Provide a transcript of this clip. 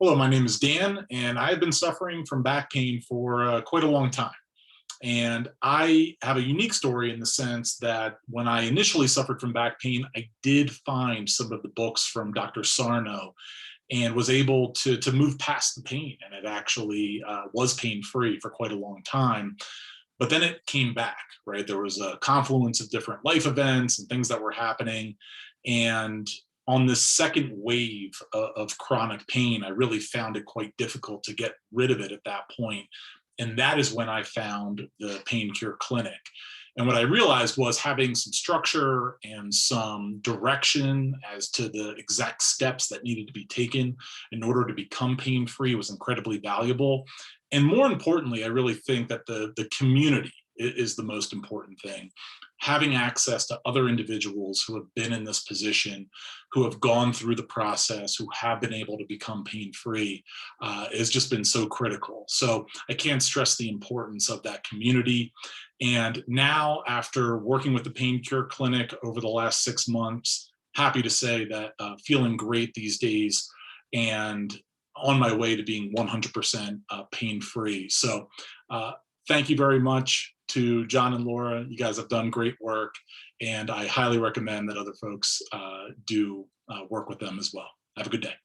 Hello, my name is Dan, and I've been suffering from back pain for quite a long time. And I have a unique story in the sense that when I initially suffered from back pain, I did find some of the books from Dr. Sarno and was able to move past the pain. And it actually was pain free for quite a long time. But then it came back, right? There was a confluence of different life events and things that were happening. And on this second wave of chronic pain, I really found it quite difficult to get rid of it at that point. And that is when I found the Pain Cure Clinic. And what I realized was having some structure and some direction as to the exact steps that needed to be taken in order to become pain free was incredibly valuable. And more importantly, I really think that the community is the most important thing. Having access to other individuals who have been in this position, who have gone through the process, who have been able to become pain free, has just been so critical. So I can't stress the importance of that community. And now, after working with the Pain Cure Clinic over the last 6 months, happy to say that feeling great these days and on my way to being 100% pain free. So uh, thank you very much to John and Laura. You guys have done great work, and I highly recommend that other folks do work with them as well. Have a good day.